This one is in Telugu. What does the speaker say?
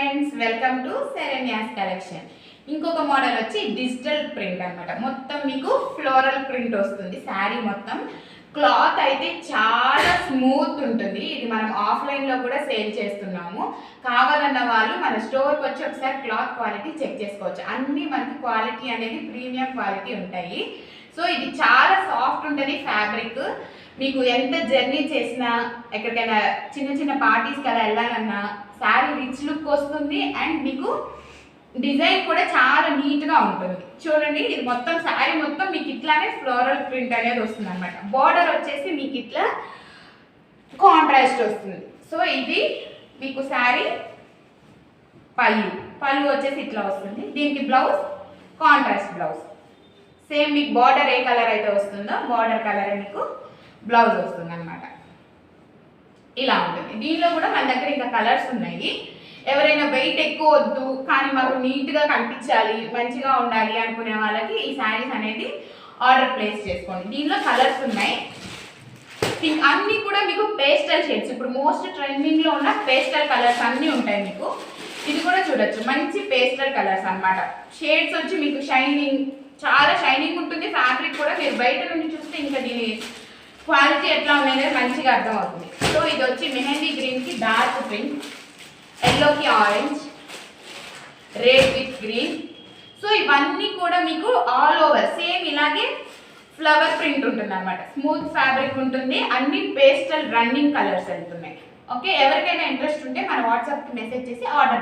Friends, welcome to Saranya's collection. ఇంకొక మోడల్ వచ్చి డిజిటల్ ప్రింట్ అన్నమాట. మొత్తం మీకు ఫ్లోరల్ ప్రింట్ వస్తుంది. శారీ మొత్తం క్లాత్ అయితే చాలా స్మూత్ ఉంటుంది. ఇది మనం ఆఫ్లైన్లో కూడా సేల్ చేస్తున్నాము. కావాలన్న వాళ్ళు మన స్టోర్కి వచ్చి ఒకసారి క్లాత్ క్వాలిటీ చెక్ చేసుకోవచ్చు. అన్నీ మనకి క్వాలిటీ అనేది ప్రీమియం క్వాలిటీ ఉంటాయి. సో ఇది చాలా సాఫ్ట్ ఉంటుంది ఫ్యాబ్రిక్. మీకు ఎంత జర్నీ చేసినా, ఎక్కడికైనా చిన్న చిన్న పార్టీస్కి అలా వెళ్ళాలన్నా శారీ రిచ్ లుక్ వస్తుంది. అండ్ మీకు డిజైన్ కూడా చాలా నీట్గా ఉంటుంది. చూడండి, ఇది మొత్తం శారీ మొత్తం మీకు ఇట్లానే ఫ్లోరల్ ప్రింట్ అనేది వస్తుంది అనమాట. బార్డర్ వచ్చేసి మీకు ఇట్లా కాంట్రాస్ట్ వస్తుంది. సో ఇది మీకు శారీ పళ్ళు వచ్చేసి ఇట్లా వస్తుంది. దీనికి బ్లౌజ్ కాంట్రాస్ట్ బ్లౌజ్. సేమ్ మీకు బార్డర్ ఏ కలర్ అయితే వస్తుందో బార్డర్ కలర్ మీకు బ్లౌజ్ వస్తుంది అనమాట. ఇలా ఉంటుంది. దీనిలో కూడా మన దగ్గర ఇంకా కలర్స్ ఉన్నాయి. ఎవరైనా వెయిట్ ఎక్కువ వద్దు కానీ మాకు నీట్గా కనిపించాలి, మంచిగా ఉండాలి అనుకునే వాళ్ళకి ఈ శారీస్ అనేది ఆర్డర్ ప్లేస్ చేసుకోండి. దీనిలో కలర్స్ ఉన్నాయి. అన్నీ కూడా మీకు పేస్టల్ షేడ్స్. ఇప్పుడు మోస్ట్ ట్రెండింగ్లో ఉన్న పేస్టల్ కలర్స్ అన్నీ ఉంటాయి మీకు. ఇది కూడా చూడొచ్చు, మంచి పేస్టల్ కలర్స్ అన్నమాట. షేడ్స్ వచ్చి మీకు షైనింగ్, చాలా షైనింగ్ ఉంటుంది. ఫ్యాబ్రిక్ కూడా మీరు బయట నుండి చూస్తే ఇంకా దీని క్వాలిటీ ఎట్లా అనేది మంచిగా అర్థమవుతుంది. సో ఇది వచ్చి మెహందీ గ్రీన్కి డార్క్ పింక్, ఎల్లోకి orange, red with green. So ఇవన్నీ కూడా మీకు ఆల్ ఓవర్ సేమ్ ఇలాగే ఫ్లవర్ ప్రింట్ ఉంటుంది అనమాట. స్మూత్ ఫ్యాబ్రిక్ ఉంటుంది. అన్ని పేస్టల్ రన్నింగ్ కలర్స్ వెళ్తున్నాయి. ఓకే, ఎవరికైనా ఇంట్రెస్ట్ ఉంటే మన వాట్సాప్కి మెసేజ్ చేసి ఆర్డర్